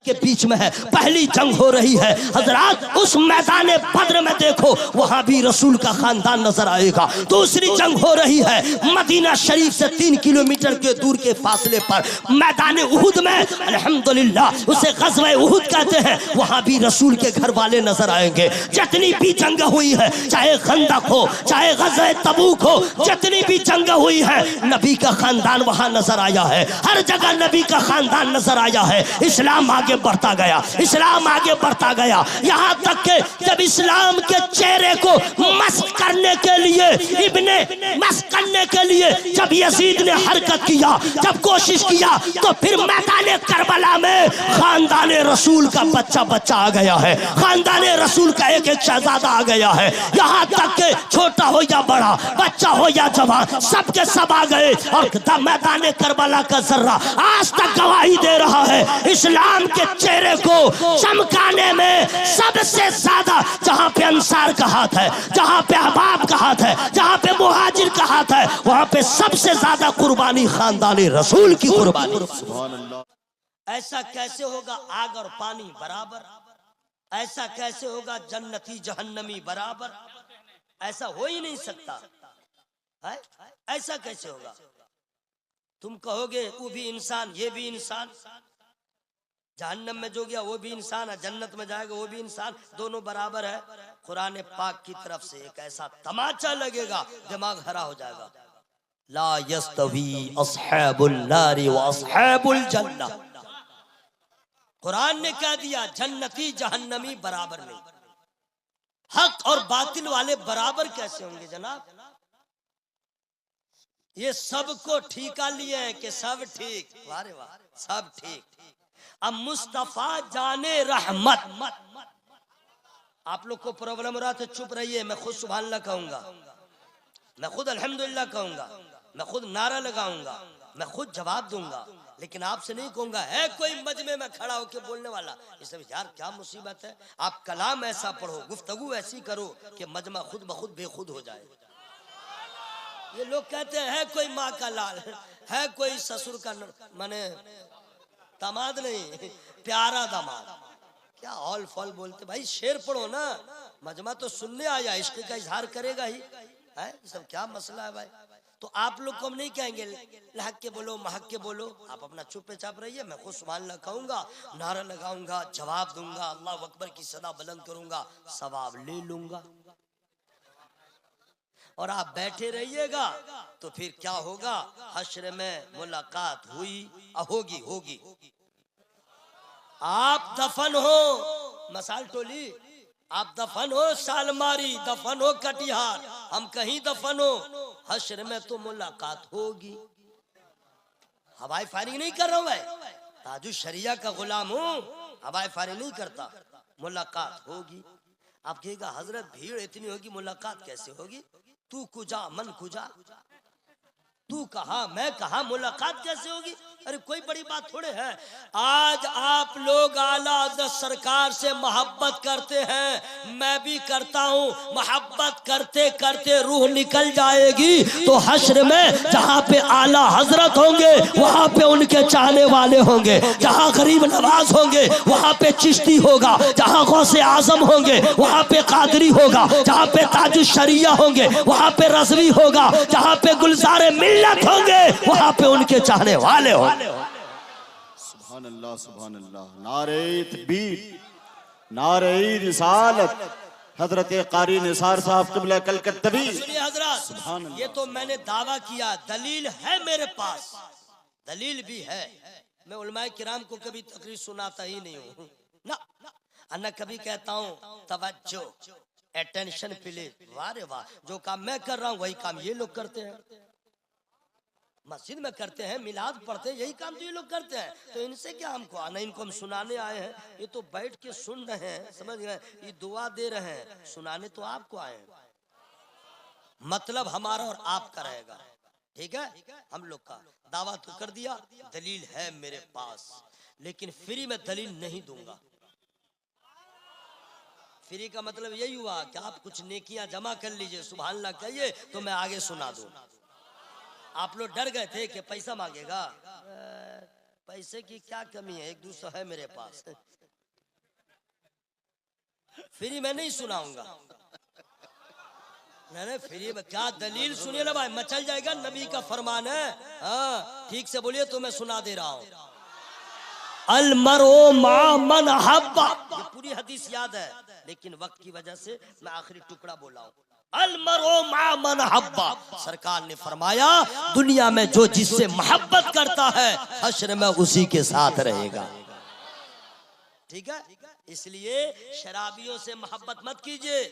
के बीच में है, पहली जंग हो रही है हजरात। उस मैदान बद्र में देखो वहां भी रसूल का खानदान नजर आएगा। दूसरी जंग हो रही है मदीना शरीफ से 3 किलोमीटर के दूर के फासले पर मैदान उहुद में, अल्हम्दुलिल्लाह उसे ग़ज़वा उहुद कहते हैं। वहां भी रसूल के घर वाले नजर आएंगे। जितनी भी जंग हुई है, चाहे खंदक हो चाहे ग़ज़वा तबूक हो, जितनी भी जंग हुई है नबी का खानदान वहां नजर आया है। हर जगह नबी का खानदान नजर आया है। इस्लाम आगे बढ़ता गया, इस्लाम आगे बढ़ता गया, यहाँ तक कि जब इस्लाम के चेहरे को मस्क करने के लिए, इब्ने मस्क करने के लिए जब यजीद ने हरकत किया, जब कोशिश किया, तो फिर मैदान करबला में खानदान रसूल का बच्चा बच्चा आ गया है। खानदान रसूल का एक एक शहजादा आ गया है। यहाँ तक कि छोटा हो या बड़ा, बच्चा हो या जवान, सबके सब आ गए। और मैदान करबला का जर्रा आज तक गवाही दे रहा है इस्लाम के चेहरे को चमकाने में सबसे ज्यादा जहां पे अंसार का हाथ है, जहां पे अहबाब का हाथ है, जहां पे मुहाजिर का हाथ है, वहां पे सबसे ज्यादा कुर्बानी खानदानी रसूल की कुर्बानी। ऐसा कैसे होगा आग और पानी बराबर? ऐसा कैसे होगा जन्नती जहन्नमी बराबर? ऐसा हो ही नहीं सकता है। ऐसा कैसे होगा? तुम कहोगे वो भी इंसान ये भी इंसान, जहन्नम में जो गया वो भी इंसान है, जन्नत में जाएगा वो भी इंसान, दोनों बराबर है। कुरान पाक की तरफ से एक ऐसा तमाचा लगेगा दिमाग हरा हो जाएगा। ला यस्तवी अस्हाबुल नारी व अस्हाबुल जन्नह। कुरान ने कह दिया जन्नती जहन्नमी बराबर नहीं। हक और बातिल वाले बराबर कैसे होंगे जनाब? ये सबको ठीका लिए हैं कि सब ठीक, वारे वाह सब ठीक। अब मुस्तफा जाने रहमत, आप लोग को प्रॉब्लम हो रहा तो चुप रहिए। मैं खुद सुभान अल्लाह कहूंगा, मैं खुद अल्हम्दुलिल्लाह कहूंगा, मैं खुद नारा लगाऊंगा, मैं खुद जवाब दूंगा, लेकिन आपसे नहीं कहूंगा है कोई मजमे में खड़ा होकर बोलने वाला। इस यार क्या मुसीबत है, आप कलाम ऐसा पढ़ो, गुफ्तगू ऐसी करो कि मजमा खुद ब खुद बेखुद हो जाए। ये लोग कहते हैं कोई माँ का लाल है, कोई ससुर का माने दामाद नहीं, प्यारा दामाद। क्या हॉल फॉल बोलते भाई, शेर पढ़ो ना, मजमा तो सुनने आया, इश्क का इजहार करेगा ही है। सब क्या मसला है भाई? तो आप लोग को हम नहीं कहेंगे लहक के बोलो महक के बोलो, आप अपना चुप पे चाप रहिए। मैं खुद सुभान अल्लाह कहूंगा, नारा लगाऊंगा, जवाब दूंगा, अल्लाह अकबर की सदा बुलंद करूंगा, सवाब ले लूंगा। और आप बैठे रहिएगा तो फिर क्या होगा? हश्र में मुलाकात हुई होगी होगी। आप दफन हो मसाल टोली, आप दफन हो सालमारी, दफन हो कटिहार, हम कहीं दफन हो, हश्र में तो मुलाकात होगी। हवाई फायरिंग नहीं कर रहा हूं मैं, ताजु शरिया का गुलाम हूं, हवाई फायरिंग नहीं करता। मुलाकात होगी। आप कहेगा हजरत भीड़ इतनी होगी मुलाकात कैसे होगी? तू कुजा मन कुजा, तू कहा मैं कहा, मुलाकात कैसे होगी? अरे कोई बड़ी बात थोड़े है। आज आप लोग आला हज़रत सरकार से मोहब्बत करते हैं, मैं भी करता हूँ। मोहब्बत करते करते रूह निकल जाएगी तो हश्र में जहाँ पे आला हजरत होंगे वहाँ पे उनके चाहने वाले होंगे, जहाँ गरीब नवाज होंगे वहाँ पे चिश्ती होगा, जहाँ गौसे आजम होंगे वहाँ पे कादरी होगा, जहाँ पे ताजु शरिया होंगे वहाँ पे रज़वी होगा, जहाँ पे गुलजारे मिल्लत होंगे वहाँ पे उनके चाहने वाले होंगे। सुभान अल्लाह सुभान अल्लाह। नारे तकबीर, नारे रिसालत, हजरत कारी निसार साहब क़िबला कलकत्तवी। सुनिए हजरत, ये तो मैंने दावा किया, दलील है मेरे पास, दलील भी है। मैं उलमाए किराम को कभी तकरीर सुनाता ही नहीं हूँ ना, अन्ना कभी कहता हूँ तवज्जो, अटेंशन प्लीज। वाह रे वाह, जो काम मैं कर रहा हूँ वही काम ये लोग करते हैं, मस्जिद में करते हैं, मिलाद पढ़ते हैं, यही काम तो ये लोग करते हैं। तो इनसे क्या हमको आना, इनको हम सुनाने आए हैं, ये तो बैठ के सुन रहे हैं, समझ गए, ये दुआ दे रहे हैं, सुनाने तो आपको आए हैं। मतलब हमारा और आपका रहेगा, ठीक है? हम लोग का दावा तो कर दिया, दलील है मेरे पास, लेकिन फ्री में दलील नहीं दूंगा। फ्री का मतलब यही हुआ कि आप कुछ नेकियां जमा कर लीजिए, सुभान अल्लाह कहिए तो मैं आगे सुना दूं। आप लोग डर गए थे कि पैसा मांगेगा, पैसे की क्या कमी है, 1-200 है मेरे पास, फ्री में नहीं सुनाऊंगा। नहीं फ्री में क्या दलील सुनिए ना भाई, मचल जाएगा, नबी का फरमान है। हाँ ठीक से बोलिए तो मैं सुना दे रहा हूँ। अल मरो मा मन हब्बा, ये पूरी हदीस याद है लेकिन वक्त की वजह से मैं आखिरी टुकड़ा बोला हूँ। अल मरो मा मन हब्बा, सरकार ने फरमाया दुनिया में जो जिससे मोहब्बत करता है हश्र में उसी के साथ रहेगा। ठीक है, इसलिए शराबियों से मोहब्बत मत कीजिए,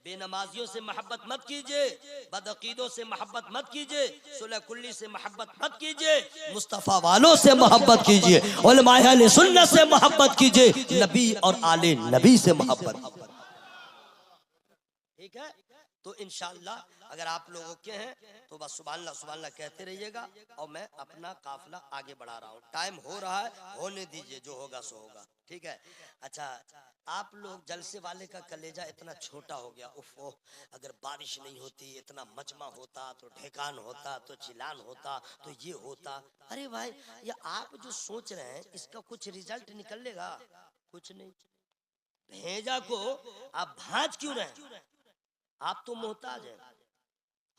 बेनमाजियों से मोहब्बत मत कीजिए, बदअकीदों से मोहब्बत मत कीजिए, सुलह कुल्ली से मोहब्बत मत कीजिए, मुस्तफा वालों से मोहब्बत कीजिए, उलमाए अहले सुन्नत से मोहब्बत कीजिए, नबी और आले नबी से मोहब्बत। ठीक है, तो इंशाअल्लाह अगर आप लोगों के हैं तो बस सुभान अल्लाह कहते रहिएगा और मैं अपना काफिला आगे बढ़ा रहा हूँ। टाइम हो रहा है, होने दीजिए, जो होगा सो होगा। ठीक है, अच्छा आप लोग जलसे वाले का कलेजा इतना छोटा हो गया, उफ ओह, अगर बारिश नहीं होती, इतना मजमा होता तो ढेकान होता तो चिलान होता तो ये होता। अरे भाई ये आप जो सोच रहे हैं इसका कुछ रिजल्ट निकलेगा? कुछ नहीं। भेजा को आप भांज क्यों रहे? आप तो मोहताज हैं,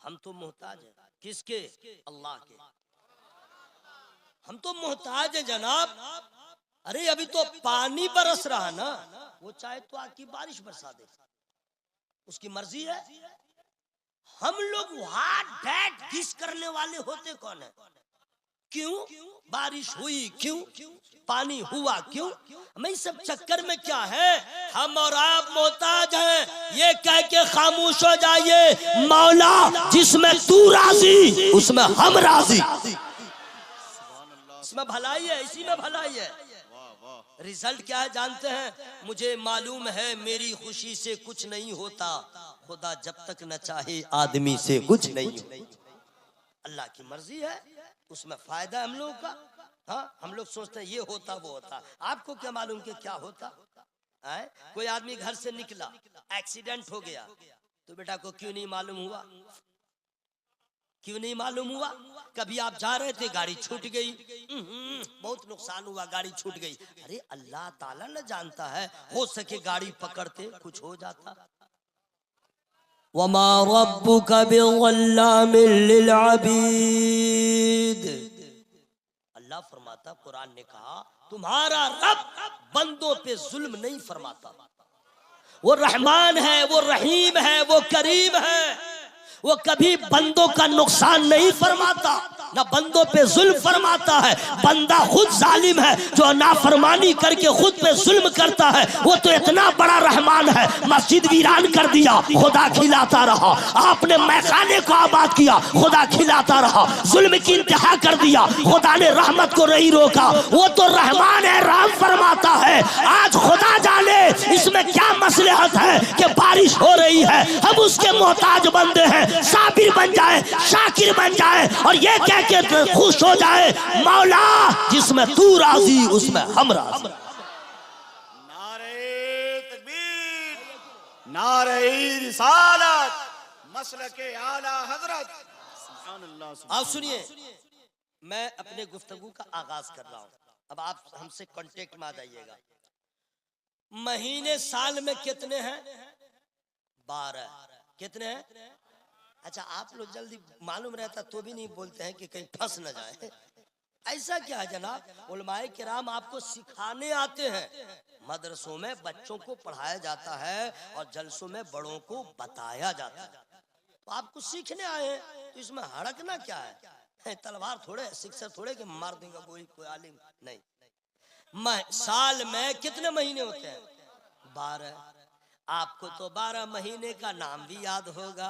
हम तो मोहताज हैं। किसके? अल्लाह के। हम तो मोहताज हैं जनाब। अरे अभी तो पानी बरस रहा ना, वो चाहे तो आके बारिश बरसा दे, उसकी मर्जी है। हम लोग व्हाट दैट गिस करने वाले होते कौन है? क्यों बारिश हुई, क्यों पानी हुआ, क्यों? मैं सब चक्कर में क्या है, हम और आप मोहताज हैं, ये कह के खामोश हो जाइए मौला जिसमें तू राजी उसमें हम राजी। इसमें भलाई है, इसी में भलाई है। रिजल्ट क्या है जानते हैं? मुझे मालूम है मेरी खुशी से कुछ नहीं होता, खुदा जब तक न चाहे आदमी से कुछ नहीं हो। अल्लाह की मर्जी है, उसमें फायदा है हम लोगों का। हाँ हम लोग सोचते हैं ये होता वो होता, आपको क्या मालूम कि क्या होता है? कोई आदमी घर से निकला, एक्सीडेंट हो गया, तो बेटा को क्यों नहीं मालूम हुआ? क्यों नहीं मालूम हुआ? कभी आप जा रहे थे गाड़ी छूट गई, बहुत नुकसान हुआ, गाड़ी छूट गई। अरे अल्लाह ताला न जानता है, हो सके गाड़ी पकड़ते कुछ हो जाता। वमा रब्बुका बिज़ल्लामिल लिल अबीद, अल्लाह फरमाता, कुरान ने कहा तुम्हारा रब बंदों पे जुल्म नहीं फरमाता। वो रहमान है, वो रहीम है, वो करीम है, वो कभी बंदों का नुकसान नहीं फरमाता, ना बंदों पे जुल्म फरमाता है। बंदा खुद जालिम है जो नाफरमानी करके खुद पे जुल्म करता है, वो तो इतना बड़ा रहमान है, मस्जिद वीरान कर दिया, खुदा खिलाता रहा। आपने मैखाने को आबाद किया, खुदा खिलाता रहा। जुल्म की इंतहा कर दिया, खुदा ने रहमत को नहीं रोका। वो तो रहमान है, रहम फरमाता है। आज खुदा जाने इसमें क्या मसलहत है कि बारिश हो रही है, हम उसके मोहताज बंदे हैं। साबिर बन जाए, शाकिर बन जाए और ये कह के खुश हो जाए मौला जिसमें तू राजी उसमें हम राजी। नारे तकबीर, नारे रिसालत, मसलके आला हजरत। सुभान अल्लाह। आप सुनिए, मैं अपने गुफ्तगू का आगाज कर रहा हूँ, अब आप हमसे कांटेक्ट में आ जाइएगा। महीने साल में कितने हैं? 12। कितने हैं? अच्छा आप लोग जल्दी मालूम रहता तो भी नहीं बोलते हैं कि कहीं फंस न जाए। ऐसा क्या है जनाब, उलमाए किराम आपको सिखाने आते हैं, मदरसों में बच्चों को पढ़ाया जाता है और जलसों में बड़ों को बताया जाता है। तो आपको सीखने आए हैं, तो इसमें हड़कना क्या है? तलवार थोड़े, शिक्षक थोड़े कि मार देगा कोई आलिम नहीं। साल में कितने महीने होते हैं? 12। आपको तो 12 महीने का नाम भी याद होगा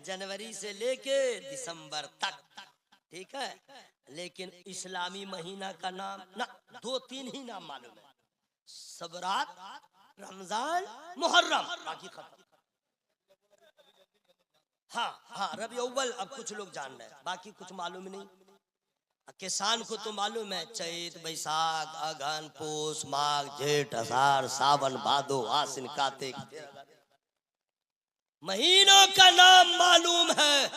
जनवरी से लेके दिसंबर तक, ठीक है, लेकिन इस्लामी महीना का नाम ना 2-3 ही नाम मालूम है, सबरात, रमजान, मुहर्रम, बाकी खत्म। हाँ रबी अव्वल अब कुछ लोग जान रहे हैं, बाकी कुछ मालूम नहीं। किसान को तो मालूम है चैत, बैसाख, अगहन, पोष, माघ, जेठ, आषाढ़, सावन, भादो, आसिन, कार्तिक, महीनों का नाम मालूम है,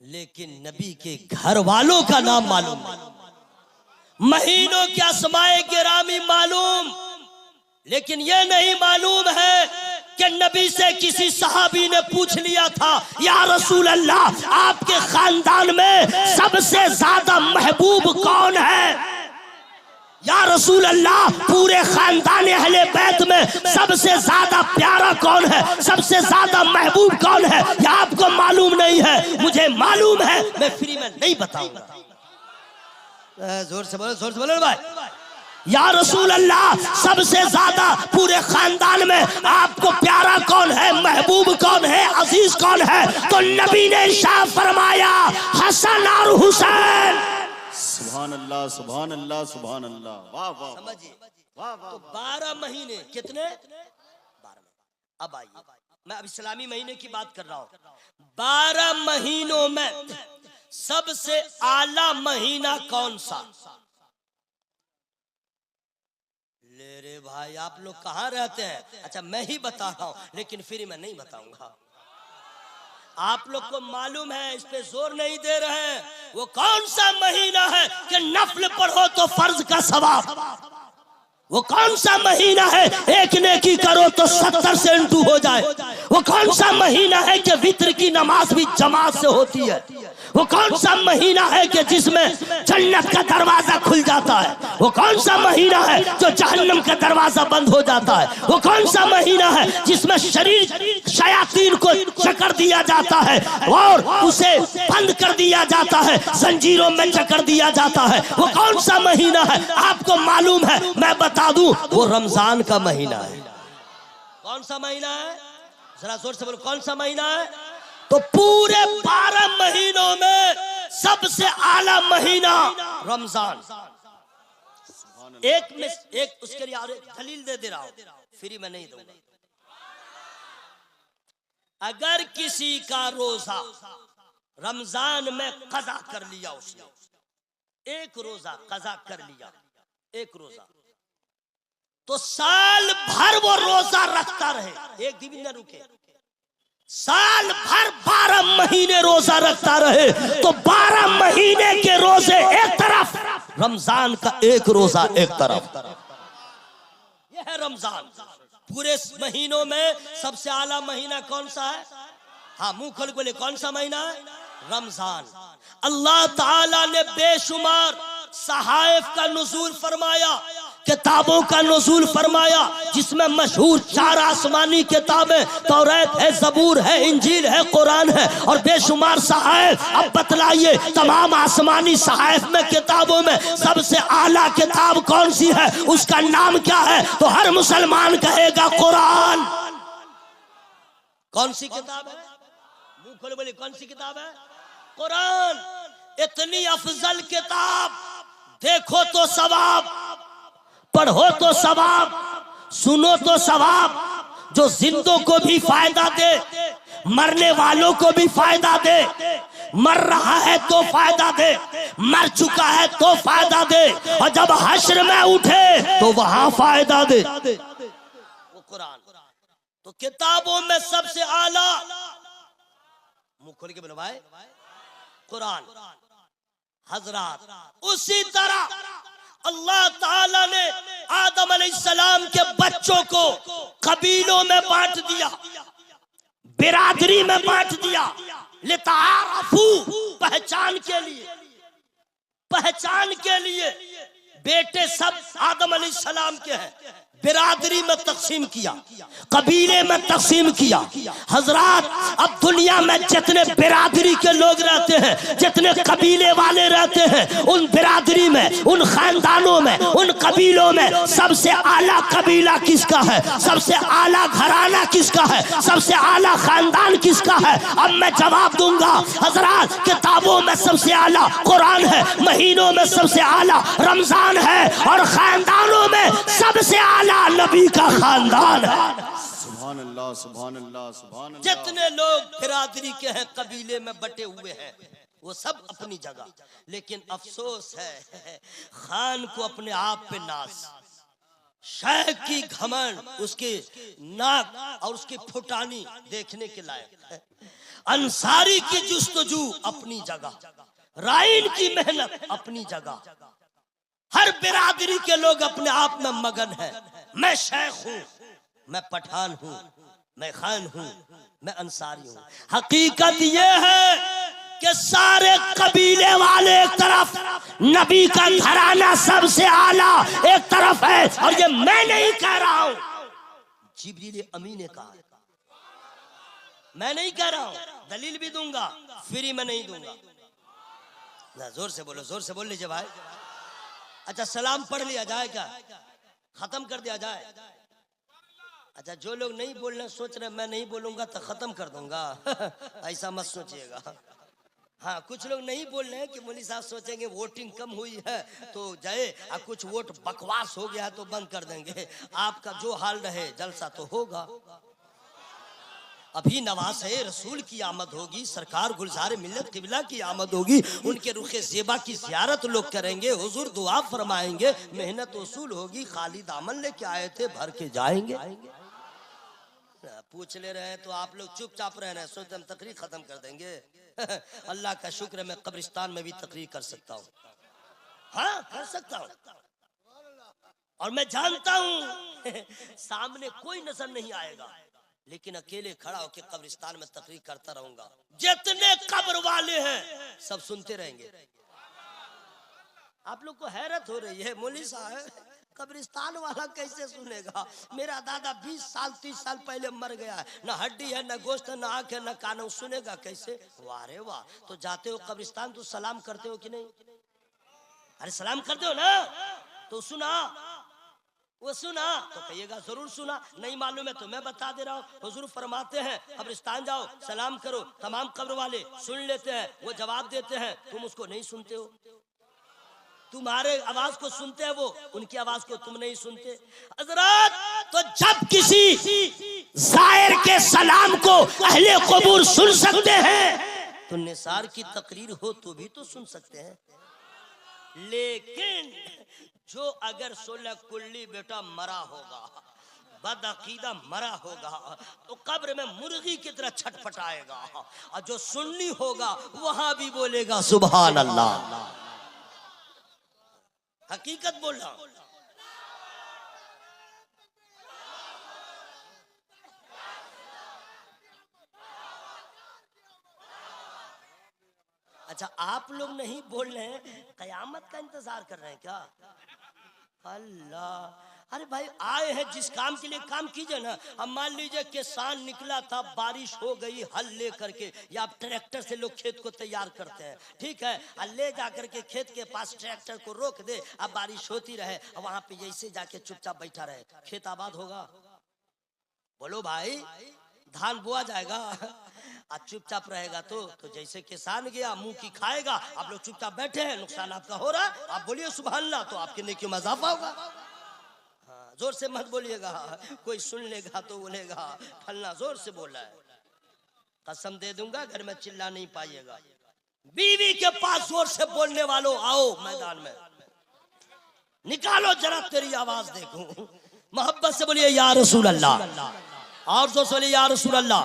लेकिन नबी के घर वालों का नाम मालूम नहीं। महीनों के अस्माए गिरामी मालूम, लेकिन यह नहीं मालूम है कि नबी से किसी सहाबी ने पूछ लिया था, या रसूल अल्लाह आपके खानदान में सबसे ज्यादा महबूब कौन है? या रसूल अल्लाह पूरे खानदान अहले बैत में सबसे ज्यादा प्यारा कौन है, सबसे ज्यादा महबूब कौन है? या आपको मालूम नहीं है? मुझे मालूम है, मैं फ्री में नहीं बताऊंगा। जोर से बोलो भाई। या रसूल अल्लाह सबसे ज्यादा पूरे खानदान में आपको प्यारा कौन है, महबूब कौन है, अजीज कौन है? तो नबी ने इरशाद फरमाया, हसन और हुसैन। सुभान अल्लाह, सुभान अल्लाह, सुभान अल्लाह। वाह वाह, समझिए। वाह वाह। तो 12 महीने कितने? 12। अब आइए, मैं अब इस्लामी महीने की बात कर रहा हूं। 12 महीनों में सबसे आला महीना कौन सा? ले रे भाई, आप लोग कहाँ रहते हैं? अच्छा मैं ही बता रहा हूं, लेकिन फिर मैं नहीं बताऊंगा। आप लोग को मालूम है, इस पे जोर नहीं दे रहे हैं। वो कौन सा महीना है कि नफल पढ़ो तो फर्ज का सवाब? वो कौन सा महीना है एक नेकी करो तो 70 से इंटू हो जाए? वो कौन सा महीना है कि वित्र की नमाज भी जमात से होती है? वो कौन सा महीना है कि जिसमें जन्नत का दरवाजा खुल जाता है? वो कौन सा महीना है जो जहन्नम का दरवाजा बंद हो जाता है? वो कौन सा महीना है जिसमें शरीर शयातीन को चकर दिया जाता है और उसे बंद कर दिया जाता है, जंजीरों में चकर दिया जाता है? वो कौन सा महीना है? आपको मालूम है? मैं बता दूं, वो रमजान का महीना है। कौन सा महीना है? जरा जोर से बोलो, कौन सा महीना है? तो पूरे 12 महीनों में सबसे आला महीना रमजान। एक उसके लिए दलील दे रहा हूं, फ्री में नहीं दूंगा। अगर किसी का रोजा रमजान में कज़ा कर लिया, उसने एक रोजा कज़ा कर लिया, एक रोजा, तो साल भर वो रोजा रखता रहे, एक दिन न रुके, साल भर 12 महीने रोजा रखता रहे, तो 12 महीने के रोजे एक तरफ, रमजान का एक रोजा एक तरफ। यह है रमजान। पूरे महीनों में सबसे आला महीना कौन सा है? हाँ, मुंह खोल बोले, कौन सा महीना है? रमजान। अल्लाह ताला ने बेशुमार सहाइफ का नुज़ूल फरमाया, किताबों का नुज़ूल फरमाया, जिसमें मशहूर 4 आसमानी किताबें तौरात है, ज़बूर है, इंजील है, कुरान है और बेशुमार सहाइफ। अब बतलाइए, तमाम आसमानी सहाइफ में, किताबों में सबसे आला किताब कौन सी है? उसका नाम क्या है? तो हर मुसलमान कहेगा कुरान। कौन सी किताब है? मुंह खोले बोले, कौन सी किताब है? कुरान। इतनी अफजल किताब, देखो तो सवाब, पढ़ो तो सवाब, सुनो तो सवाब, जो जिंदों को भी फायदा दे, मरने वालों को भी फायदा दे, मर रहा है तो फायदा दे, मर चुका है तो फायदा दे, और जब हश्र में उठे तो वहां फायदा दे। वो कुरान। तो किताबों में सबसे आला, मुंह खोल के बोलो भाई, कुरान। हजरात, उसी तरह अल्लाह ताला ने आदम अलैहिस्सलाम के बच्चों को कबीलों में बांट दिया, बिरादरी में बांट दिया, लितारफू, पहचान के लिए, पहचान के लिए। बेटे सब आदम अलैहिस्सलाम के हैं, बिरादरी में तकसीम किया, कबीले में तकसीम किया। हजरात, अब दुनिया में जितने बिरादरी के लोग रहते हैं, जितने कबीले वाले रहते हैं, उन बिरादरी में, उन खानदानों में, उन कबीलों में सबसे आला कबीला किसका है? सबसे आला घराना किसका है? सबसे आला खानदान किसका है? अब मैं जवाब दूंगा। हजरात, किताबों में सबसे आला कुरान है, महीनों में सबसे आला रमजान है, और खानदानों में सबसे आला नबी का खानदान है। सुभान अल्लाह, सुभान अल्लाह, सुभान अल्लाह। जितने लोग बिरादरी के हैं, कबीले में बटे हुए हैं, वो सब अपनी जगह, लेकिन अफसोस है खान को अपने आप पे नाज, शेख की घमंड, उसके नाक और उसकी फुटानी देखने के लायक है। अंसारी की जुस्तजू अपनी जगह, राइन की मेहनत अपनी जगह, हर बिरादरी के लोग अपने आप में मगन हैं। मैं शेख हूं, मैं पठान हूं, मैं खान हूं, मैं अंसारी हूं। हकीकत यह है कि सारे कबीले वाले एक तरफ, नबी का घराना सबसे आला एक तरफ है। और ये मैं नहीं कह रहा हूं, जिब्रील अमीन ने कहा, मैं नहीं कह रहा हूं, दलील भी दूंगा, फ्री में नहीं दूंगा। जोर से बोलो, जोर से बोल लीजिए भाई। अच्छा सलाम पढ़ लिया जाए क्या? खत्म कर दिया जाए? अच्छा जो लोग नहीं बोलना सोच रहे मैं नहीं बोलूंगा तो खत्म कर दूंगा ऐसा मत सोचिएगा। हाँ कुछ लोग नहीं बोल रहे हैं कि मौलवी साहब सोचेंगे वोटिंग कम हुई है तो जाए, और कुछ वोट बकवास हो गया तो बंद कर देंगे। आपका जो हाल रहे जलसा तो होगा। अभी नवाज़े रसूल की आमद होगी, सरकार गुलजार मिल्लत किबला की आमद होगी, उनके रुखे ज़ेबा की ज़ियारत लोग करेंगे, हुजूर दुआ फरमाएंगे, मेहनत वसूल होगी, खाली दामन लेके आए थे भर के जाएंगे। पूछ ले रहे हैं तो आप लोग चुपचाप रह रहे हैं, सोचते हम तकरीर खत्म कर देंगे। अल्लाह का शुक्र है मैं कब्रिस्तान में भी तकरीर कर सकता हूँ। हाँ कर सकता हूँ, और मैं जानता हूँ सामने कोई नजर नहीं आएगा, लेकिन अकेले खड़ा होकर कब्रिस्तान में तकरीर करता रहूंगा। जितने कब्र वाले हैं सब सुनते रहेंगे। आप लोग को हैरत हो रही है, मौलवी साहब कब्रिस्तान वाला कैसे सुनेगा? मेरा दादा 20 साल 30 साल पहले मर गया है, ना हड्डी है, ना गोश्त है, ना आंख है, ना कान है, सुनेगा कैसे? वाह रे वाह। तो जाते हो कब्रिस्तान तो सलाम करते हो कि नहीं? अरे सलाम करते हो ना? तो सुना, वो सुना तो कहिएगा जरूर सुना, नहीं मालूम है तो मैं बता दे रहा हूँ। हुजूर फरमाते हैं कब्रिस्तान जाओ सलाम करो, तमाम कब्र वाले सुन लेते हैं, वो जवाब देते हैं, तुम उसको नहीं सुनते हो। तुम्हारे आवाज को सुनते हैं वो, उनकी आवाज को तुम नहीं सुनते। हज़रात तो जब किसी ज़ायर के सलाम को अहले कबूर सुन सकते हैं तो निसार की तकरीर हो तो भी तो सुन सकते हैं। लेकिन जो अगर 16 कुल्ली बेटा मरा होगा, बदअकीदा मरा होगा, तो कब्र में मुर्गी की तरह छटपटाएगा, और जो सुन्नी होगा वहां भी बोलेगा सुभान अल्लाह। हकीकत बोल रहा हूं। अच्छा आप लोग नहीं बोल रहे हैं, कयामत का इंतजार कर रहे हैं क्या? अल्लाह, अरे भाई आए हैं जिस काम के लिए काम कीजिए ना। अब मान लीजिए किसान निकला था, बारिश हो गई, हल ले करके, या ट्रैक्टर से लोग खेत को तैयार करते हैं, ठीक है, ले जा करके खेत के पास ट्रैक्टर को रोक दे, अब बारिश होती रहे, अब वहां पे जैसे जाके चुपचाप बैठा रहे, खेत आबाद होगा? बोलो भाई, धान बोआ जाएगा? आज चुपचाप रहेगा तो जैसे किसान गया मुंह की खाएगा। आप लोग चुपचाप बैठे हैं, नुकसान आपका हो रहा, आप बोलिए सुभान अल्लाह तो आपके नेकी में इजाफा होगा। हाँ, जोर से मत बोलिएगा, कोई सुन लेगा तो बोलेगा फलना जोर से बोला है। कसम दे दूंगा घर में चिल्ला नहीं पाइएगा। बीवी के पास जोर से बोलने वालों आओ मैदान में, निकालो जरा तेरी आवाज देखूं। मोहब्बत से बोलिए या रसूल अल्लाह, और जो बोलिए या रसूल अल्लाह।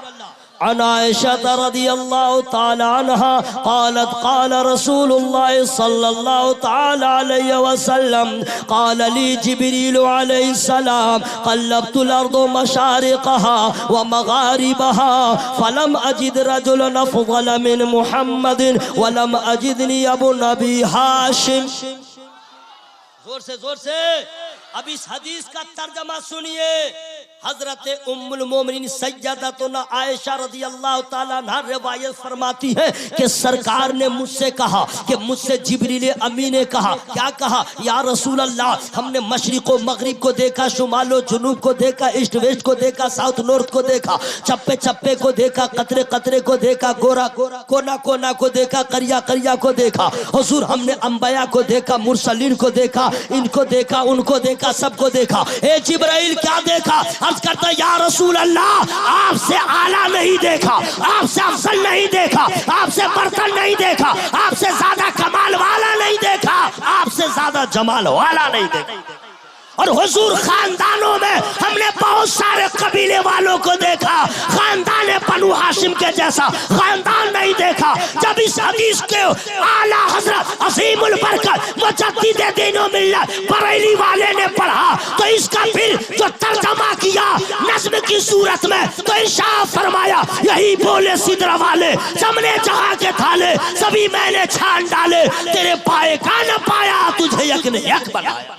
अन आयशा रज़ियल्लाहु ताला अन्हा क़ालत क़ाल रसूलुल्लाह सल्लल्लाहु ताला अलैहि वसल्लम क़ाल ली जिब्रील अलैहि सलाम क़ल्लब्तुल अर्द मशारिक़हा व मग़ारिबहा फलम अजिद रजुलन अफ़ज़ल मिन मुहम्मदिन व लम अजिदनी अबू नबी हाशिम। जोर से अब इस हदीस का तर्जमा सुनिए। हजरत उम्मुल मोमिनीन सैयदतुना आयशा रज़ियल्लाहु ताला अन्हा रिवायत फरमाती है कि सरकार ने मुझसे कहा कि मुझसे जिब्रील अमीन ने कहा, क्या कहा? या रसूल अल्लाह, हमने मशरिक व मगरिब को देखा, शुमाल व जुनूब को देखा, ईस्ट वेस्ट को देखा, साउथ नॉर्थ को देखा, चप्पे चप्पे को देखा, कतरे कतरे को देखा, गोरा कोना कोना को देखा, करिया करिया को देखा। हुजूर हमने अंबिया को देखा, मुरसलीन को देखा, इनको देखा, उनको देखा, सबको देखा। ए जिब्राइल क्या देखा? अर्ज करता या रसूल अल्लाह, आपसे आला नहीं देखा, आपसे अफजल नहीं देखा, आपसे बर्तर नहीं देखा, आपसे ज्यादा कमाल वाला नहीं देखा, आपसे ज्यादा जमाल वाला नहीं देखा। और हुजूर खानदानों में हमने बहुत सारे कबीले वालों को देखा, खानदान बनु हाशिम के जैसा खानदान नहीं देखा। जब इस हदीस के आला हजरत असीमुल बरकत मुजद्दिद दीनो मिल्लत बरेली वाले ने पढ़ा तो इसका फिर जो तर्जमा किया नज़्म की सूरत में तो इरशाद फरमाया, यही बोले सिदरा वाले सबने जहां के थाले सभी मैंने छान डाले, तेरे पाए का न पाया तुझे यक ने यक बनाया।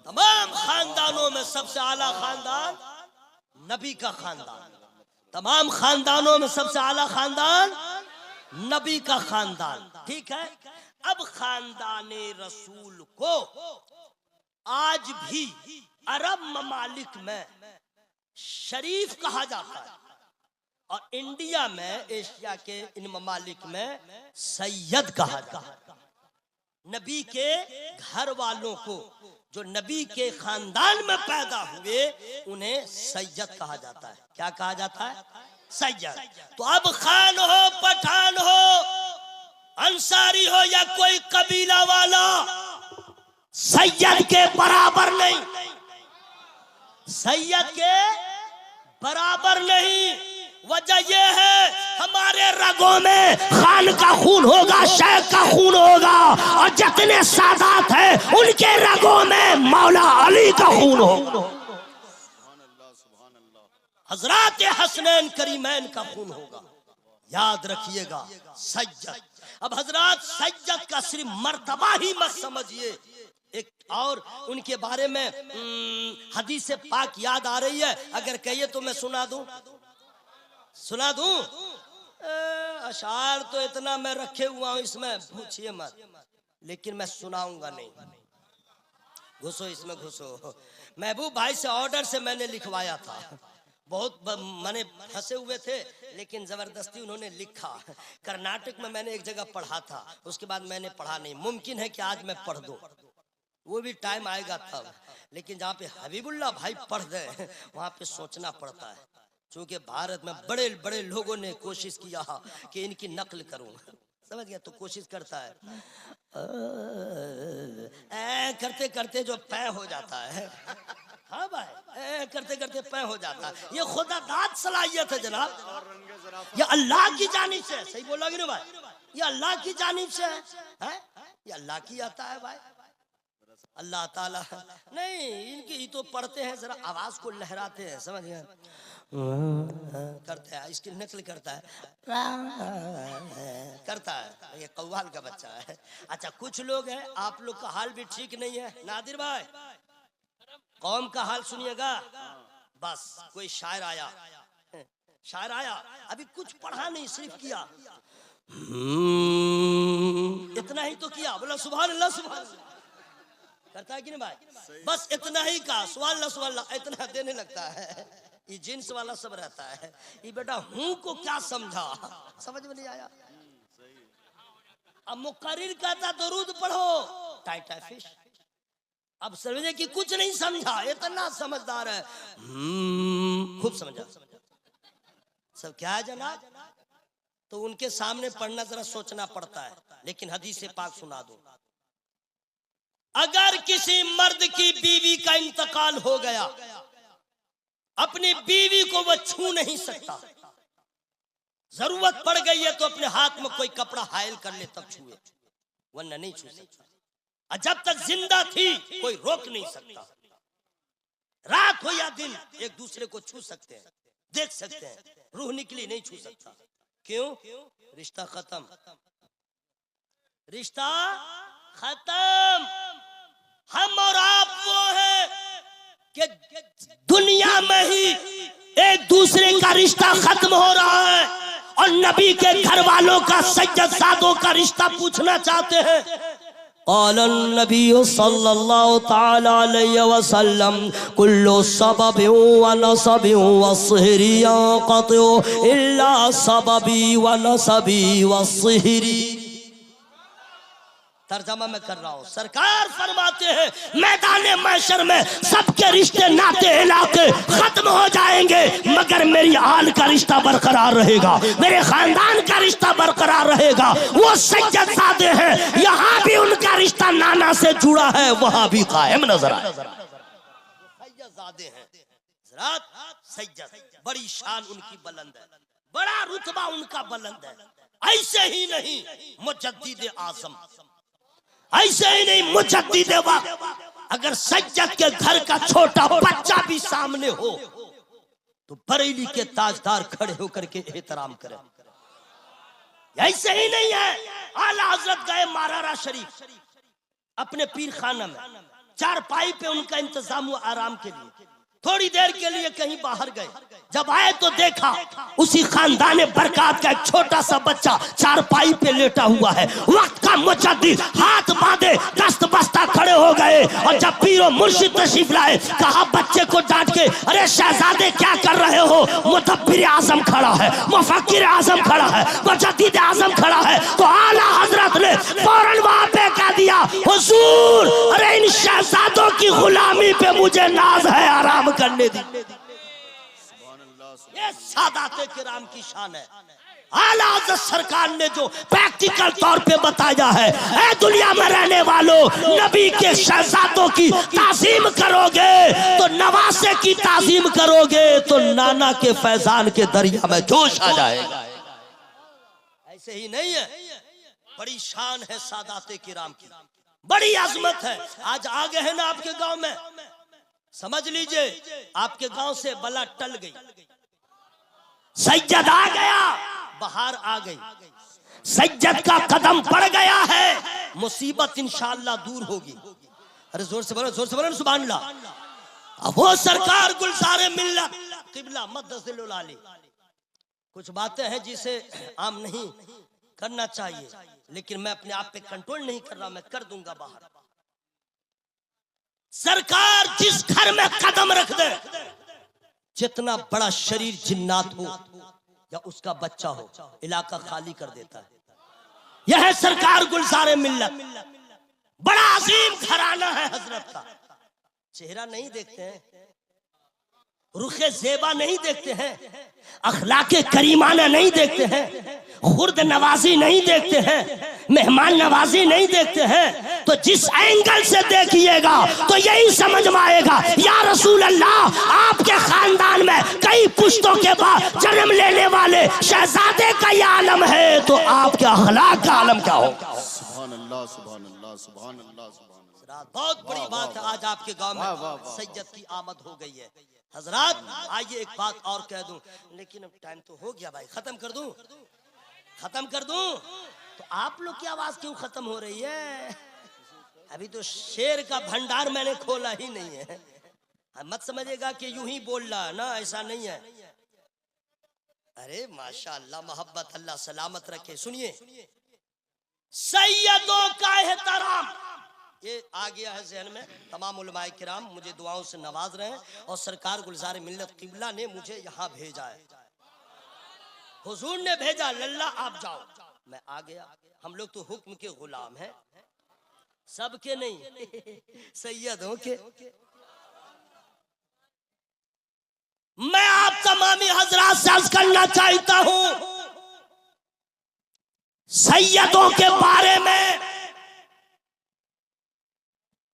तमाम खानदानों में सबसे आला खानदान नबी का खानदान, तमाम खानदानों में सबसे आला खानदान नबी का खानदान। ठीक है, अब खानदाने रसूल को आज भी अरब ममालिक में शरीफ कहा जाता है और इंडिया में, एशिया के इन ममालिक में सैयद कहा जाता है। नबी के घर वालों को जो नबी के खानदान में पैदा हुए उन्हें सैयद कहा जाता है। क्या कहा जाता है? सैयद। तो अब खान हो, पठान हो, अंसारी हो या कोई कबीला वाला, सैयद के बराबर नहीं, सैयद के बराबर नहीं। वजह यह है हमारे रगों में खान का खून होगा, शेख का खून होगा और जितने सादात हैं उनके रगों में मौला अली का खून होगा, हजरत हसनैन करीमैन का खून होगा। याद रखिएगा सैयद। अब हजरत सैयद का सिर्फ मर्तबा ही मत समझिए, एक और उनके बारे में हदीस पाक याद आ रही है, अगर कहिए तो मैं सुना दूं, सुना दूं। अशार तो इतना मैं रखे हुआ हूं, इसमें पूछिए मत, लेकिन मैं सुनाऊंगा नहीं। घुसो इसमें घुसो। महबूब भाई से ऑर्डर से मैंने लिखवाया था, बहुत मैंने फंसे हुए थे लेकिन जबरदस्ती उन्होंने लिखा। कर्नाटक में मैंने एक जगह पढ़ा था, उसके बाद मैंने पढ़ा नहीं। मुमकिन है कि आज मैं पढ़ दूं, वो भी टाइम आएगा तब, लेकिन जहाँ पे हबीबुल्लाह भाई पढ़ गए वहां पे सोचना पड़ता है, क्योंकि भारत में बड़े बड़े लोगों ने कोशिश किया कि इनकी नकल करूं, समझ गया, तो कोशिश करता है, करते करते जो पै हो जाता है, हाँ भाई, करते करते पै हो जाता है। ये खुदा दाद सलाहियत है जनाब, ये अल्लाह की जानिब से, सही बोला कि नहीं भाई, ये अल्लाह की जानिब से है, ये अल्लाह की आता है भाई। अल्लाह ताला नहीं, इनकी ही तो पढ़ते हैं, जरा आवाज को लहराते हैं, समझ गए, करते हैं, इसकी नकल करता है, करता है, ये कव्वाल का बच्चा है। अच्छा, कुछ लोग हैं, आप लोग का हाल भी ठीक नहीं है नादिर भाई, कौम का हाल सुनिएगा। बस कोई शायर आया, शायर आया, अभी कुछ पढ़ा नहीं, सिर्फ किया, इतना ही तो किया, बोला सुभान अल्लाह सुभान अल्लाह, करता है कि नहीं भाई, बस इतना ही का सुभान अल्लाह सुभान अल्लाह, इतना देने लगता है। ये जिन्स वाला सब रहता है, ये बेटा हूं को क्या समझा, समझ में नहीं आया। अब मुकर्रिर कहता दरूद पढ़ो, टाइटा फिश, अब समझे कि कुछ नहीं समझा, इतना समझदार है, खूब समझा सब क्या है जनाब। तो उनके सामने पढ़ना जरा सोचना पड़ता है, लेकिन हदीस पाक सुना दो। अगर किसी मर्द की बीवी का इंतकाल हो गया, अपनी बीवी को वो छू नहीं सकता, जरूरत पड़ गई है तो अपने हाथ में कोई कपड़ा हायल कर ले तब छुए, वरना नहीं छू सकता। और जब तक जिंदा थी कोई रोक नहीं सकता, रात हो या दिन एक दूसरे को छू सकते हैं, देख सकते हैं, रूह निकली नहीं छू सकता। क्यों? रिश्ता खत्म, रिश्ता खत्म। हम और आप वो हैं कि दुनिया में ही एक दूसरे का रिश्ता खत्म हो रहा है, और नबी के घर वालों का, सज्जदजादों का रिश्ता पूछना चाहते हैं। क़ालन नबी सल्लल्लाहु तआला अलैहि वसल्लम कुल्लु सबबि व नसबि व सिहरी यंक़तिउ इल्ला सबबी व नसबी व सिहरी। तर्जमा मैं कर रहा हूँ। सरकार फरमाते हैं मैदान महशर में सबके रिश्ते नाते इलाके खत्म हो जाएंगे, मगर मेरी आल का रिश्ता बरकरार रहेगा, मेरे खानदान का रिश्ता बरकरार रहेगा। वो सज्जदजादे हैं, यहाँ भी उनका रिश्ता नाना से जुड़ा है, वहां भी कायम नजर आए। सज्जदजादे हैं, सज्जद, बड़ी शान उनकी बुलंद है, बड़ा रुतबा उनका बुलंद है। ऐसे ही नहीं मुजद्दिद आज़म, ऐसे ही नहीं मुजद्दिद वक्त, अगर सज्जद के घर का छोटा बच्चा भी सामने हो तो बरेली के ताजदार खड़े होकर के एहतराम करें। ऐसे ही नहीं है, आला हजरत गए मारारा शरीफ अपने पीर खाना में, चारपाई पे उनका इंतजाम हुआ आराम के लिए, थोड़ी देर के लिए कहीं बाहर गए, जब आए तो देखा उसी खानदान बरकत का एक छोटा सा बच्चा चारपाई पे लेटा हुआ है। वक्त का मुजद्दिद हाथ बांधे दस्त बस्ता खड़े हो गए, और जब पीरो मुर्शिद तशरीफ लाए कहा बच्चे को डांट के, अरे शहजादे क्या कर रहे हो? मुदब्बिर आजम खड़ा है, मुफक्किर आजम खड़ा है, मुजद्दिद आजम खड़ा है। तो आला हजरत ने फौरन वहां पे कह दिया, हुजूर अरे इन शहजादों की गुलामी पे मुझे नाज है, आराम करने दी। ये सादाते किराम की शान है। आला हज़रत सरकार ने जो प्रैक्टिकल तौर पे बताया है, ऐ दुनिया में रहने वालों, नबी के शहजादों की ताज़ीम करोगे तो नवासे की ताज़ीम करोगे तो नाना के फैजान के दरिया में जोश आ जाएगा। ऐसे ही नहीं है, बड़ी शान है सादाते किराम की, बड़ी अजमत है। आज आ गए हैं ना आपके गांव में, समझ लीजिए आपके गांव से बला टल गई, सज्जद आ गया, बहार आ गई, सज्जद का कदम पड़ गया है, मुसीबत इंशाअल्लाह दूर होगी। अरे जोर से बोलो, जोर से बोलो सुभान अल्लाह। अब वो सरकार गुलज़ारे मिल्लत क़िबला मद्दसिल आली, कुछ बातें हैं जिसे आम नहीं करना चाहिए, लेकिन मैं अपने आप पे कंट्रोल नहीं कर रहा, मैं कर दूंगा बाहर। सरकार जिस घर में कदम रख दे, जितना बड़ा शरीर जिन्नात हो या उसका बच्चा हो, इलाका खाली कर देता है। यह है सरकार गुलज़ारे मिल्लत, बड़ा अजीम घराना है हजरत का। चेहरा नहीं देखते हैं, रुखे ज़ेबा नहीं देखते हैं, अखलाके करीमाना नहीं देखते हैं, खुर्द नवाजी नहीं देखते हैं, मेहमान नवाजी नहीं देखते हैं। तो जिस एंगल से देखिएगा तो यही समझ में आएगा, या रसूल अल्लाह आपके खानदान में कई पुश्तों के बाद जन्म लेने वाले शहजादे का ये आलम है, तो आपके अखलाक का आलम क्या होगा? सुभान अल्लाह, सुभान अल्लाह, सुभान अल्लाह, सुभान अल्लाह। बहुत बड़ी बात है, आज आपके गांव में सज्जद की आमद हो गई है। हजरात आइए एक बात और कह दूं, लेकिन अब टाइम तो हो गया भाई, खत्म कर दूं, खत्म कर दूं। तो आप लोग की आवाज क्यों खत्म हो रही है? अभी तो शेर का भंडार मैंने खोला ही नहीं है। मत समझिएगा कि यूं ही बोल रहा है ना, ऐसा नहीं है। अरे माशाअल्लाह, मोहब्बत, अल्लाह सलामत रखे। सुनिए, सैयदों का एहतराम ये आ गया है जहन में। तमाम उलमाए किराम मुझे दुआओं से नवाज रहे हैं, और सरकार गुलज़ारे मिल्लत क़िबला ने मुझे यहाँ भेजा है, हुजूर ने भेजा, लल्ला आप जाओ, मैं आ गया। हम लोग तो हुक्म के गुलाम हैं, सबके नहीं, सैयदों के। मैं आप तमामी हजरात से अर्ज करना चाहता हूं, सैयदों के बारे में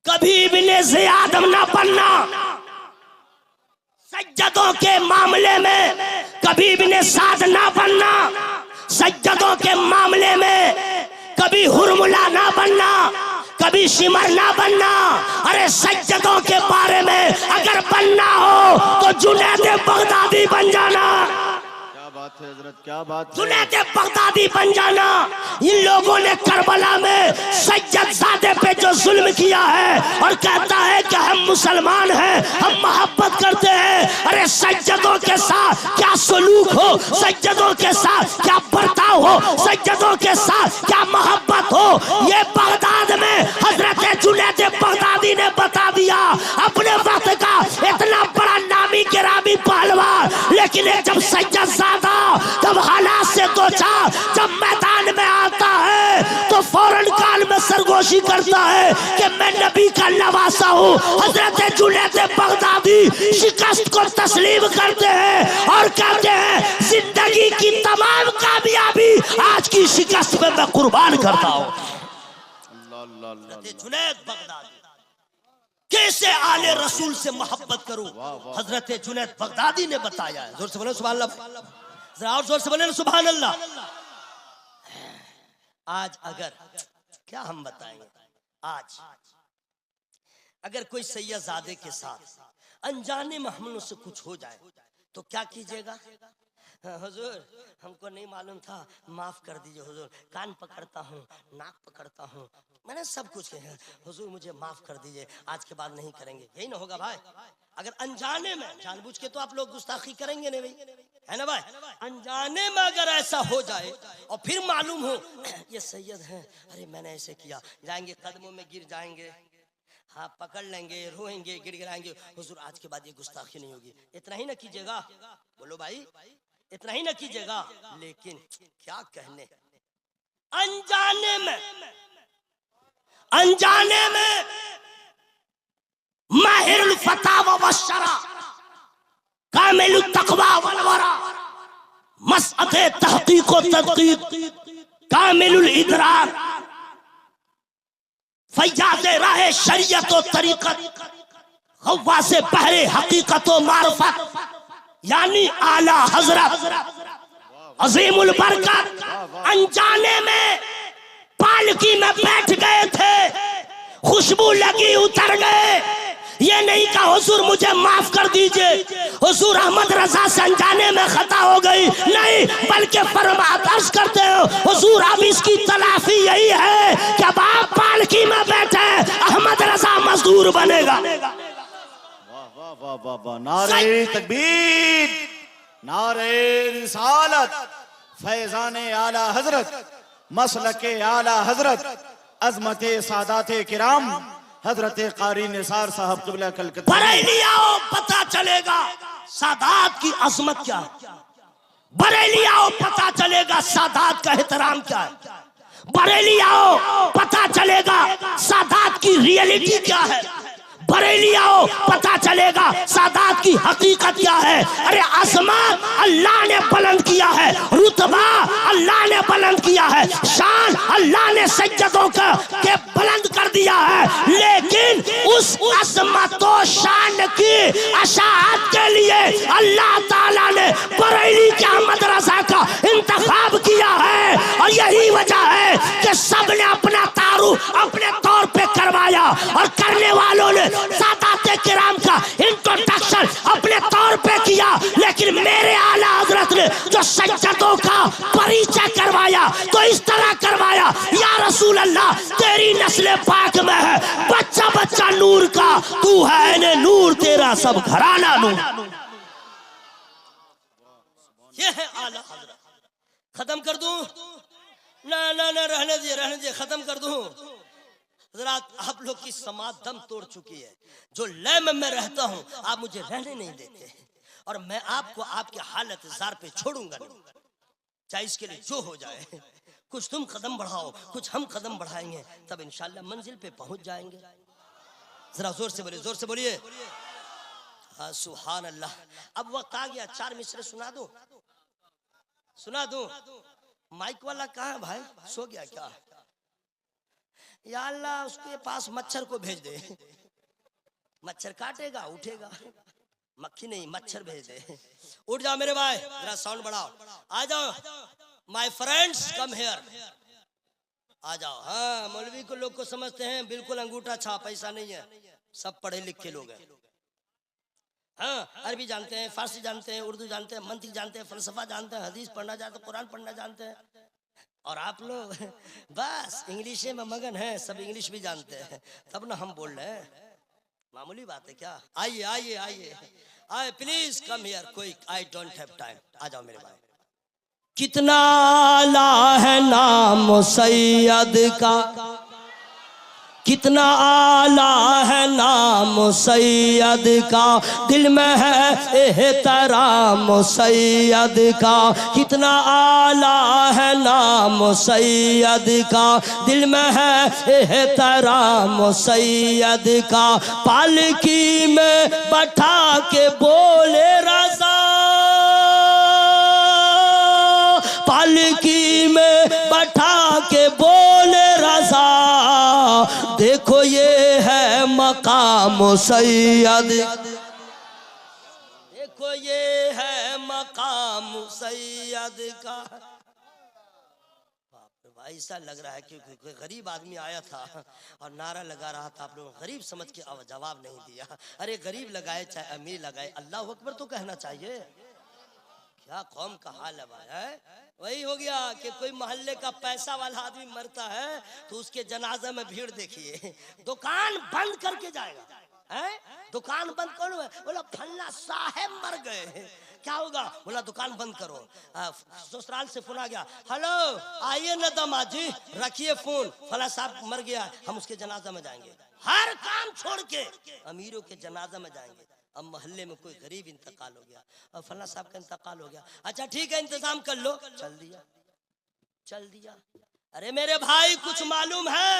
कभी इब्ने ज़ियादम ना बनना, सज्जदों के मामले में कभी इब्ने साद ना बनना, सज्जदों के मामले में कभी हुरमुला ना बनना, कभी शिमर ना बनना। अरे सज्जदों के बारे में अगर बनना हो तो जुनैद बगदादी बन जाना। बात है हजरत, क्या बात है? जुनैद बगदादी बन जाना। इन लोगों ने करबला में सज्जदजादे पे जो जुल्म किया है और कहता है कि हम मुसलमान हैं, हम मोहब्बत करते हैं। अरे सज्जदों के साथ क्या सलूक हो, सज्जदों के साथ क्या बर्ताव हो, सज्जदों के साथ क्या मोहब्बत हो, ये बगदाद में हजरत जुनैद बगदादी ने बता दिया। अपने वक्त का इतना बड़ा नामी गिरामी पहलवान, लेकिन जब सज्जदजादा जब हालात से दो चार जब मैदान में आता है तो फौरन काल में सरगोशी सरगोशी करता है कि मैं नबी का नवासा हूँ। हजरत जुनैद बगदादी शिकस्त को तस्लीम करते हैं और कहते हैं जिंदगी की तमाम कामयाबी आज की शिकस्त पे मैं कुर्बान करता हूँ। जुनैद बगदादी कैसे आले रसूल से मोहब्बत करूं, हजरत जुनैद बगदादी ने बताया है। जोर से बोले सुभान अल्लाह, जरा और जोर से बोले सुभान अल्लाह। आज अगर क्या हम बताएंगे, आज अगर कोई सैयदजादे के साथ अनजाने में हम लोग से कुछ हो जाए तो क्या कीजिएगा? हुजूर हमको नहीं मालूम था, माफ कर दीजिए हुजूर, कान पकड़ता हूँ, नाक पकड़ता हूँ, मैंने सब कुछ कहा, हुजूर मुझे माफ कर दीजिए, आज के बाद नहीं करेंगे। यही ना होगा भाई? अगर अनजाने में, जानबूझ के तो आप लोग गुस्ताखी करेंगे नहीं भाई, है ना भाई? अनजाने में अगर ऐसा हो जाए और फिर मालूम हो ये सैयद हैं, अरे मैंने ऐसे किया, जाएंगे कदमों में गिर जाएंगे, हाँ पकड़ लेंगे, रोएंगे, गिड़गिड़ाएंगे, हुजूर आज के बाद ये गुस्ताखी नहीं होगी। इतना ही ना कीजिएगा, बोलो भाई, इतना ही ना कीजिएगा। लेकिन क्या कहने, अनजाने में माहिरुल फतावा वशरा, कामिलुत तक़वा वल वरा, मसअते तहक़ीक़ व तदक़ीक़, कामिलुल इदराक, फैयाज़े राहे शरीयत व तरीक़त, ग़व्वासे बहरे हक़ीक़त व मारिफ़त, यानी आला हजरत अजीमुल बरकत अनजाने में पालकी में बैठ गए थे, खुशबू लगी उतर गए। ये नहीं कहा हुजूर मुझे माफ कर दीजिए, हुजूर अहमद रजा से अनजाने में खता हो गई, नहीं, बल्कि फरमात अर्ज करते हो हुजूर अब इसकी तलाफी यही है कि अब आप पालकी में बैठे, अहमद रजा मजदूर बनेगा। वाह वाह वाह, नारे तकबीर, नारे रिसालत, फैजाने आला हजरत, मसलके आला हजरत, अजमते सादाते किराम, हजरत कारी निसार साहब क़िबला कलकत्ता। बरेली आओ पता चलेगा सादात की अजमत क्या है, बरेली आओ पता चलेगा सादात का एहतराम क्या है, बरेली आओ पता चलेगा सादात की रियलिटी क्या है, बरेली आओ पता चलेगा सादात की हकीकत क्या है। अरे आसमान अल्लाह ने बुलंद किया है, रुतबा अल्लाह ने बुलंद किया है, शान अल्लाह ने सज्जदों के बुलंद कर दिया है, लेकिन उस अजमत व शान की अशाअत के लिए अल्लाह ताला ने बरेली के अहमद रजा का इंतखाब किया है। और यही वजह है कि सब ने अपना तारुफ अपने तौर पे करवाया और करने वालों ने सादाते किराम का इंट्रोडक्शन अपने तौर पे किया, लेकिन मेरे आला हजरत ने जो सज्जदों का परिचय करवाया तो इस तरह करवाया, या रसूल अल्लाह तेरी नस्ल पाक में है बच्चा बच्चा नूर का, तू है ने नूर, तेरा सब घराना नूर। ये है आला हजरत। खत्म कर दूं? ना ना ना, रहने दे, खत्म कर दूं। हजरात आप लोग की समाज दम तोड़ चुकी है, जो लय में मैं रहता हूँ आप मुझे रहने नहीं देते, और मैं आपको आपके हालत जार पे छोड़ूंगा नहीं, चाहे इसके लिए जो हो जाए। कुछ तुम कदम बढ़ाओ, कुछ हम कदम बढ़ाएंगे, तब इंशाल्लाह मंजिल पे पहुंच जाएंगे। जरा जोर से बोलिए, जोर से बोलिए, हाँ सुभान अल्लाह। अब वक्त आ गया, 4 मिसरे सुना दो। माइक वाला कहाँ है भाई, सो गया क्या? या अल्लाह उसके पास मच्छर को भेज दे, मच्छर काटेगा उठेगा, मक्खी नहीं मच्छर भेज दे। उठ जाओ मेरे भाई, जरा साउंड बढ़ाओ, आ जाओ माय फ्रेंड्स कम हियर, आ जाओ। हाँ मौलवी को लोग को समझते हैं बिल्कुल अंगूठा छाप, ऐसा नहीं है, सब पढ़े लिखे लोग हैं। हाँ अरबी जानते हैं, फारसी जानते हैं, उर्दू जानते हैं, मंतिक जानते हैं, फलसफा जानते हैं, हदीस पढ़ना जानते हैं, कुरान पढ़ना जानते हैं, और आप लोग बस इंग्लिश में मगन है, सब इंग्लिश भी जानते हैं, तब ना हम बोल रहे हैं, मामूली बात है क्या? आइए आइए आइए आइए, please come here quick, I don't have time, आ जाओ मेरे भाई। कितना आला है नाम सैयद का, कितना आला है नाम नाम सैयद का, दिल में है एहतराम सैयद का, कितना आला है नाम सैयद का, दिल में है एहतराम सैयद का। पालकी में बैठा के बोले रज़ा, पालकी में बैठा के बोले रज़ा, देखो ये है मकाम सैयद, देखो ये है मकाम सैयद का। भाई ऐसा लग रहा है कि कोई गरीब आदमी आया था और नारा लगा रहा था, आप लोग गरीब समझ के जवाब नहीं दिया। अरे गरीब लगाए चाहे अमीर लगाए, अल्लाह अकबर तो कहना चाहिए। क्या कौम का हाल है भाई, है? वही हो गया कि कोई मोहल्ले का पैसा वाला आदमी मरता है तो उसके जनाजा में भीड़ देखिए, दुकान बंद करके जाएगा, है? दुकान बंद करो, बोला फल्ला साहब मर गए, क्या होगा? बोला दुकान बंद करो। ससुराल से फोन आ गया, हेलो आइए ना दामाद जी, रखिए फोन, फला साहब मर गया, हम उसके जनाजा में जाएंगे। हर काम छोड़ के अमीरों के जनाजा में जाएंगे। अब मोहल्ले में कोई गरीब इंतकाल हो गया, अब फला साहब का इंतकाल हो गया, अच्छा ठीक है इंतजाम कर लो, चल दिया, चल दिया। अरे मेरे भाई कुछ मालूम है,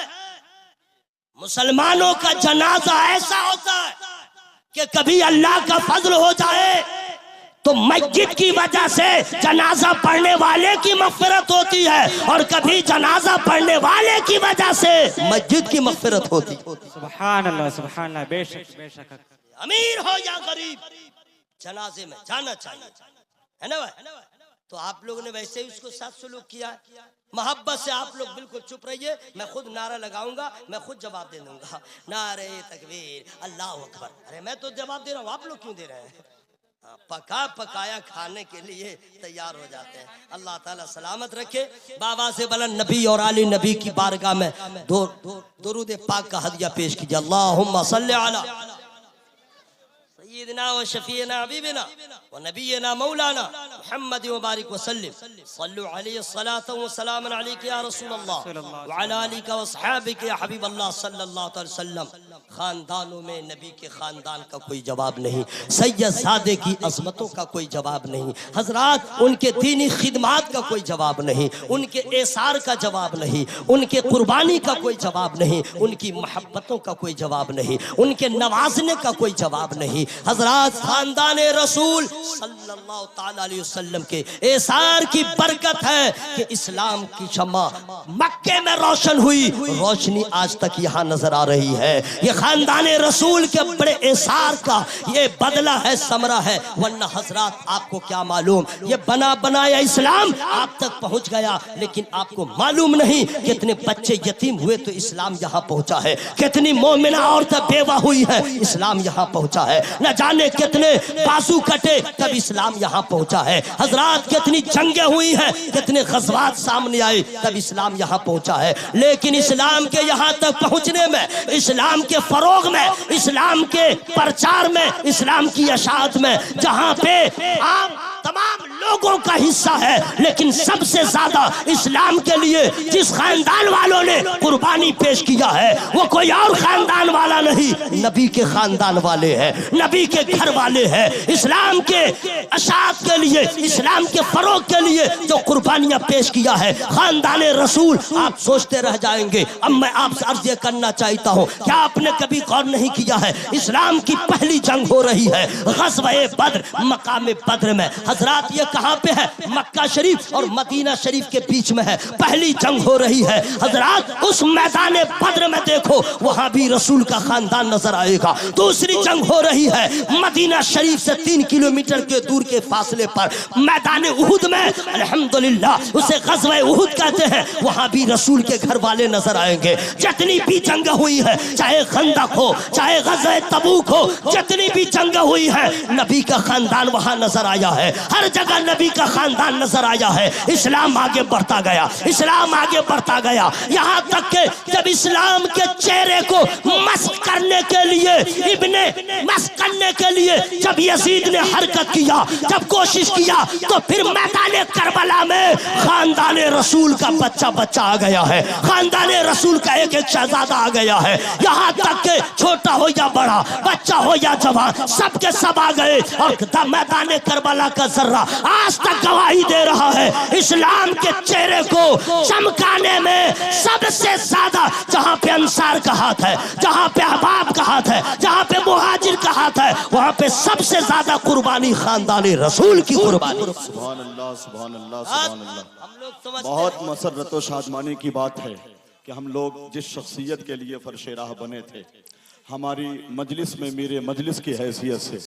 मुसलमानों का जनाजा ऐसा होता है कि कभी अल्लाह का फजल हो जाए तो मस्जिद की वजह से जनाजा पढ़ने वाले की मग़फ़िरत होती है, और कभी जनाजा पढ़ने वाले की वजह से मस्जिद की मग़फ़िरत होती। सुभान अल्लाह, सुभान अल्लाह, बेशक बेशक। अमीर हो या गरीब, जनाजे में जाना चाहिए, है ना भाई? तो आप लोगों ने वैसे ही उसको साथ सलूक किया, मोहब्बत से आप लोग बिल्कुल चुप रहिए, मैं खुद नारा लगाऊंगा, मैं खुद जवाब दे दूंगा, नारे तकबीर अल्लाह अकबर। अरे मैं तो जवाब दे रहा हूँ, आप लोग क्यों दे रहे हैं? पका पकाया खाने के लिए तैयार हो जाते हैं। अल्लाह ताला सलामत रखे। बाबा से बुलंद नबी और आली नबी की बारगाह में दुरूद पाक का हदिया पेश कीजिए। अल्लाहुम्मा सल्ली अला सय्यिदना व शफीना हबीबना व नबीना मौलाना मुहम्मद व बारिक व सल्लिम सल्लु अलैहि सलातु व सलाम अलैका या रसूल अल्लाह व अला आलिका व अस्हाबिका या हबीब अल्लाह सल्लल्लाहु अलैहि वसल्लम। खानदानों में नबी के खानदान का कोई जवाब नहीं, सैयदजादे की अजमतों का कोई जवाब नहीं, हजरात उनके दीनी खिदमात का कोई जवाब नहीं, उनके एसार का जवाब नहीं, उनके कुर्बानी का कोई जवाब नहीं, उनकी मोहब्बतों का कोई जवाब नहीं, उनके नवाजने का कोई जवाब नहीं। हजरात खानदान रसूल सल्लल्लाहु ताला अलैहि वसल्लम के एसार की बरकत है कि इस्लाम की शम्मा मक्के में रोशन हुई, रोशनी आज तक यहाँ नजर आ रही है। ये खानदान रसूल के बड़े एसार का ये बदला है, समरा है। वरना हजरात आपको क्या मालूम, ये बना बनाया इस्लाम आप तक पहुंच गया, लेकिन आपको मालूम नहीं कितने बच्चे यतीम हुए तो इस्लाम यहाँ पहुंचा है, कितनी मोमिना औरतें बेवा हुई है, इस्लाम यहाँ पहुंचा है, न जाने कितने बाजू कटे तब इस्लाम यहाँ पहुंचा है। हजरात कितनी जंगें हुई हैं, कितने ग़ज़वात सामने आए तब इस्लाम यहाँ पहुंचा है। लेकिन इस्लाम के यहाँ तक पहुंचने में, इस्लाम के फरोग में, इस्लाम के प्रचार में, इस्लाम की अशात में, जहाँ पे आप तमाम लोगों का हिस्सा है, लेकिन सबसे ज्यादा इस्लाम के लिए जिस खानदान वालों ने कुर्बानी पेश किया है वो कोई और खानदान वाला नहीं, नबी के खानदान वाले हैं, नबी के घर वाले हैं। इस्लाम के अशात के लिए, इस्लाम के फरोग के लिए जो कुर्बानियां पेश किया है खानदान रसूल, आप सोचते रह जाएंगे। अब मैं आपसे अर्ज ये करना चाहता हूँ, क्या आपने कभी गौर नहीं किया है, इस्लाम की पहली जंग हो रही है ग़ज़वा-ए बद्र, मकाम बद्र में। हजरात ये कहाँ पे है? मक्का शरीफ और मदीना शरीफ के बीच में है, पहली जंग हो रही है। हजरात उस मैदान बद्र में देखो, वहां भी रसूल का खानदान नजर आएगा। दूसरी जंग हो रही है मदीना शरीफ से 3 किलोमीटर के दूर के फासले पर मैदान उहुद में, अल्हम्दुलिल्लाह उसे ग़ज़वा-ए उहुद कहते हैं, वहां भी रसूल के घर वाले नजर आएंगे। जितनी भी जंग हुई है, चाहे खंदक हो, चाहे ग़ज़वा-ए तबूक हो, जितनी भी जंग हुई है, नबी का खानदान वहां नजर आया है, हर जगह नबी का खानदान नजर आया है। इस्लाम आगे बढ़ता गया, इस्लाम आगे बढ़ता गया, यहाँ तक के जब इस्लाम के चेहरे को मस्क करने के लिए, इब्ने मस्क करने करने के लिए जब यजीद ने हरकत किया, जब कोशिश किया, तो फिर मैदान करबला में खानदान रसूल का बच्चा बच्चा आ गया है, खानदान रसूल का एक एक शहजादा आ गया है। यहाँ तक के छोटा हो या बड़ा, बच्चा हो या जवान, सबके सब आ गए। और मैदान करबला का जर्रा आज तक गवाही दे रहा है, इस्लाम के चेहरे को चमकाने में सबसे ज्यादा जहाँ पे अंसार का हाथ है, जहाँ पे अहबाब का हाथ है, जहाँ पे मुहाजिर का हाथ है, वहाँ पे सबसे ज्यादा कुर्बानी खानदान रसूल की कुर्बानी। सुभान अल्लाह, सुभान अल्लाह, सुभान अल्लाह। बहुत मसरत व शादमानी की बात है कि हम लोग जिस शख्सियत के लिए फर्श राह बने थे, हमारी मजलिस में मेरे मजलिस की हैसियत से